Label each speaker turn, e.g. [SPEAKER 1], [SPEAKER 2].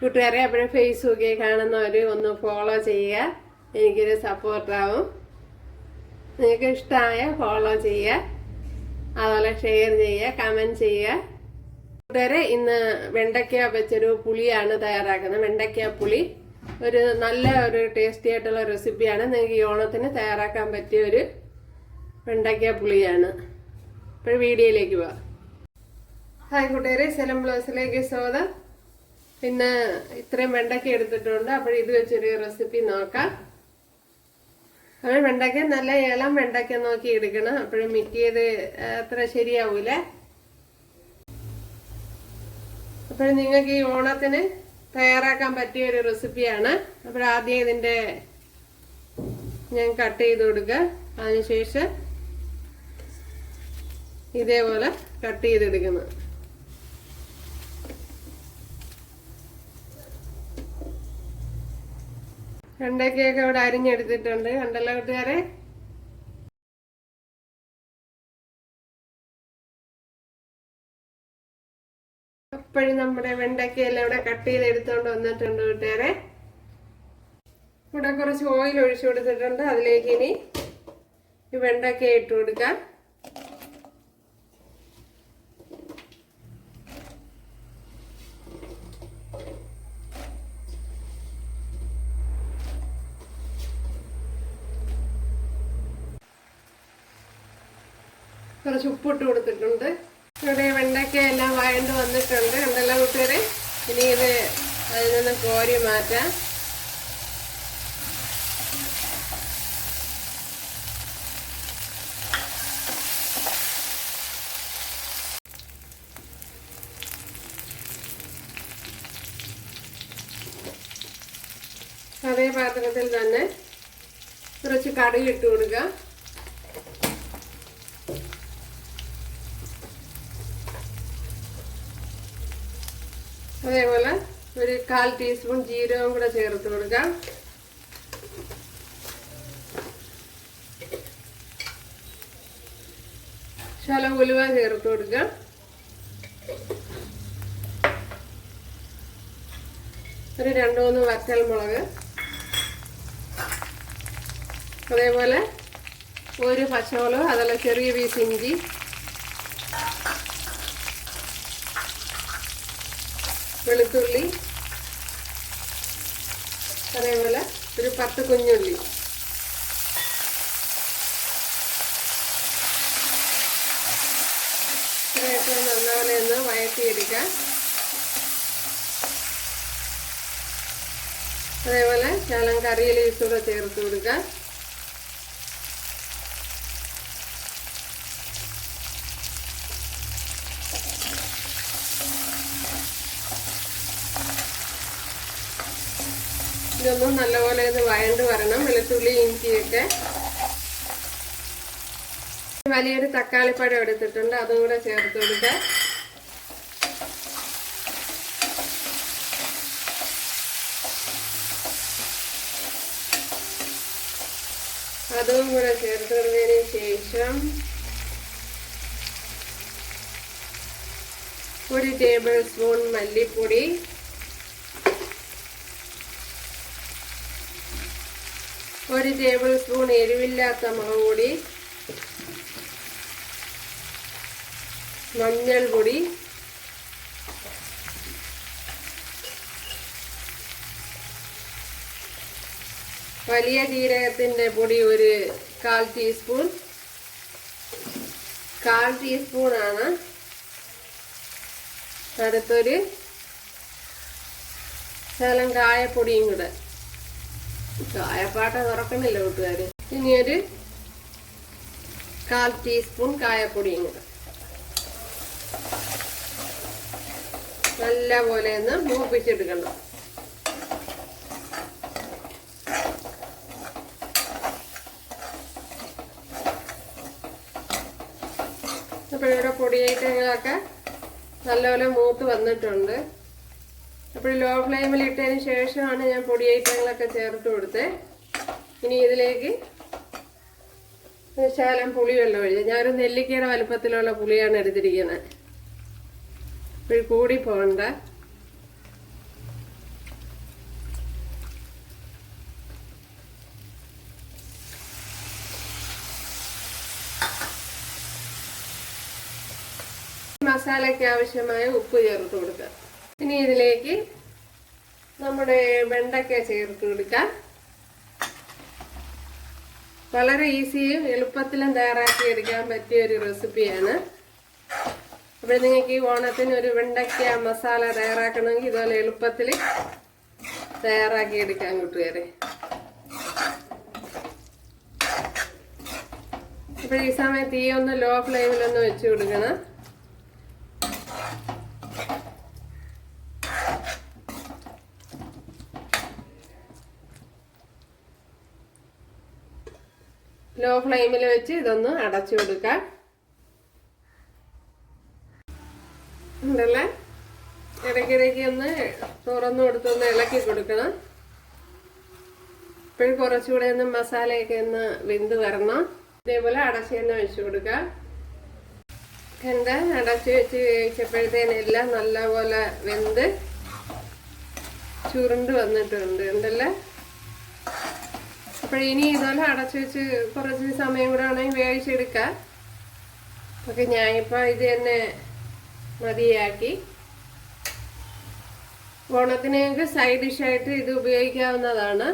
[SPEAKER 1] കൂട്ടുകാരെ അപ്പോഴും ഫേസ്ബുക്കിൽ കാണുന്നവർ ഒന്ന് ഫോളോ ചെയ്യുക, എനിക്കൊരു സപ്പോർട്ടാവും. നിങ്ങൾക്ക് ഇഷ്ടമായ ഫോളോ ചെയ്യുക, അതുപോലെ ഷെയർ ചെയ്യുക, കമൻറ്റ് ചെയ്യുക. കൂട്ടുകാരെ ഇന്ന് വെണ്ടയ്ക്ക വെച്ചൊരു പുളിയാണ് തയ്യാറാക്കുന്നത്. വെണ്ടയ്ക്ക പുളി നല്ല ഒരു ടേസ്റ്റി ആയിട്ടുള്ള റെസിപ്പിയാണ്. നിങ്ങൾക്ക് ഈ ഓണത്തിന് തയ്യാറാക്കാൻ പറ്റിയ ഒരു വെണ്ടയ്ക്ക പുളിയാണ്. ഇപ്പോൾ വീഡിയോയിലേക്ക് പോവാം. ഹായ് കൂട്ടുകാരെ, സെലം ബ്ലോസിലേക്ക് സ്വാഗതം. പിന്നെ ഇത്രയും വെണ്ടയ്ക്ക എടുത്തിട്ടുണ്ട്. അപ്പോൾ ഇത് വെച്ചൊരു റെസിപ്പി നോക്കാം. അപ്പോൾ വെണ്ടയ്ക്ക നല്ല ഇളം വെണ്ടയ്ക്ക നോക്കി എടുക്കണം. അപ്പോഴും മിറ്റിയത് അത്ര ശരിയാവൂല. അപ്പോൾ നിങ്ങൾക്ക് ഈ ഓണത്തിന് തയ്യാറാക്കാൻ പറ്റിയ ഒരു റെസിപ്പിയാണ്. അപ്പോൾ ആദ്യം ഇതിൻ്റെ ഞാൻ കട്ട് ചെയ്ത് കൊടുക്കുക. അതിനുശേഷം ഇതേപോലെ കട്ട് ചെയ്തെടുക്കുന്നു. വെണ്ടയ്ക്കയൊക്കെ ഇവിടെ അരിഞ്ഞെടുത്തിട്ടുണ്ട്. കണ്ടല്ലോ കൂട്ടുകാരെ. അപ്പോഴും നമ്മുടെ വെണ്ടയ്ക്കയെല്ലാം ഇവിടെ കട്ട് ചെയ്തെടുത്തോണ്ട് വന്നിട്ടുണ്ട് കൂട്ടുകാരെ. ഇവിടെ കുറച്ച് ഓയിൽ ഒഴിച്ചു കൊടുത്തിട്ടുണ്ട്. അതിലേക്ക് ഇനി ഈ വെണ്ടയ്ക്ക ഇട്ട് കൊടുക്കാം. കുറച്ച് ഉപ്പിട്ട് കൊടുത്തിട്ടുണ്ട്. ഇവിടെ വെണ്ടയ്ക്ക എല്ലാം വഴണ്ട് വന്നിട്ടുണ്ട്. കണ്ടല്ലോ കൂട്ടുകാരെ. ഇനി ഇത് അതിൽ നിന്ന് കോരി മാറ്റാം. അതേ പാത്രത്തിൽ തന്നെ കുറച്ച് കടുക് ഇട്ട് കൊടുക്കുക. അതേപോലെ ഒരു 1/4 ടീസ്പൂൺ ജീരകം കൂടെ ചേർത്ത് കൊടുക്കാം. ശകലം ഉലുവ ചേർത്ത് കൊടുക്കാം. ഒരു 2-3 വറ്റൽമുളക്, അതേപോലെ ഒരു പച്ചമുളക്, അതുപോലെ ചെറിയ പീസ് ഇഞ്ചി, വെളുത്തുള്ളി, അതേപോലെ ഒരു 10 കുഞ്ഞുള്ളി. ഇത്രയൊക്കെ നല്ലപോലെ ഒന്ന് വഴറ്റിയെടുക്കാം. അതേപോലെ ശകലം കറി ലീവ്സ് കൂടെ ചേർത്ത് കൊടുക്കാം. ഇതൊന്നും നല്ലപോലെ ഒന്ന് വഴണ്ട് വരണം. വെളുത്തുള്ളി ഇഞ്ചിയൊക്കെ. വലിയൊരു തക്കാളിപ്പഴം എടുത്തിട്ടുണ്ട്. അതും കൂടെ ചേർത്ത് കൊടുക്കാം. അതും കൂടെ ചേർത്ത് കൊടുത്തതിന് ശേഷം 1 ടേബിൾ സ്പൂൺ മല്ലിപ്പൊടി, 1 ടേബിൾ സ്പൂൺ എരിവില്ലാത്ത മുളക് പൊടി, മഞ്ഞൾപ്പൊടി, വലിയ ജീരകത്തിൻ്റെ പൊടി ഒരു 1/4 ടീസ്പൂൺ. 1/4 ടീസ്പൂണാണ്. അടുത്തൊരു ശകലം കായപ്പൊടിയും കൂടെ. കായപ്പാട്ട തുറക്കണില്ല കൂട്ടുകാര്. ഇനിയൊരു 1/4 ടീസ്പൂൺ കായപ്പൊടിയും കൂടെ. നല്ല പോലെ ഒന്ന് മൂപ്പിച്ചെടുക്കണം. അപ്പോൾ ഇവിടെ പൊടിയേറ്റങ്ങളൊക്കെ നല്ലപോലെ മൂത്ത് വന്നിട്ടുണ്ട്. അപ്പോൾ ലോ ഫ്ലെയിമിൽ ഇട്ടതിന് ശേഷമാണ് ഞാൻ പൊടി ഐറ്റങ്ങളൊക്കെ ചേർത്ത് കൊടുത്തത്. ഇനി ഇതിലേക്ക് ശകലം പുളി വെള്ളം ഒഴിച്ച്, ഞാനൊരു നെല്ലിക്കയുടെ വലുപ്പത്തിലുള്ള പുളിയാണ് എടുത്തിരിക്കുന്നത്. ഇപ്പോൾ കൂടി പോകണ്ട. മസാലയ്ക്ക് ആവശ്യമായ ഉപ്പ് ചേർത്ത് കൊടുക്കാം. ഇനി ഇതിലേക്ക് നമ്മുടെ വെണ്ടയ്ക്ക ചേർത്ത് കൊടുക്കാം. വളരെ ഈസിയും എളുപ്പത്തിലും തയ്യാറാക്കി എടുക്കാൻ പറ്റിയ ഒരു റെസിപ്പിയാണ്. അപ്പോൾ നിങ്ങൾക്ക് ഈ ഓണത്തിന് ഒരു വെണ്ടയ്ക്ക മസാല തയ്യാറാക്കണമെങ്കിൽ ഇതുപോലെ എളുപ്പത്തിൽ തയ്യാറാക്കി എടുക്കാൻ കൂട്ടുകാരെ. അപ്പോൾ ഈ സമയത്ത് തീ ഒന്ന് ലോ ഫ്ലെയിമിലൊന്ന് വെച്ച് കൊടുക്കണം. ലോ ഫ്ലെയിമിൽ വെച്ച് ഇതൊന്ന് അടച്ചു കൊടുക്കാം. ഉണ്ടല്ലേ, ഇടയ്ക്കിടയ്ക്ക് ഒന്ന് തുറന്നു കൊടുത്തൊന്ന് ഇളക്കി കൊടുക്കണം. ഇപ്പോഴും കുറച്ചുകൂടെ ഒന്ന് മസാലയൊക്കെ ഒന്ന് വെന്ത് വരണം. ഇതേപോലെ അടച്ച് തന്നെ വെച്ച് കൊടുക്കാം. എന്താ അടച്ച് വെച്ച് വേവിച്ചപ്പോഴത്തേനെല്ലാം നല്ലപോലെ വെന്ത് ചുരുണ്ട് വന്നിട്ടുണ്ട്. ഉണ്ടല്ലേ, അപ്പോൾ ഇനി ഇതുപോലെ അടച്ചു വെച്ച് കുറച്ച് സമയം കൂടെ ആണെങ്കിൽ വേവിച്ചെടുക്കാം. ഓക്കെ, ഞാനിപ്പോൾ ഇത് തന്നെ മതിയാക്കി. ഓണത്തിന് ഞങ്ങൾക്ക് സൈഡ് ഡിഷായിട്ട് ഇത് ഉപയോഗിക്കാവുന്നതാണ്.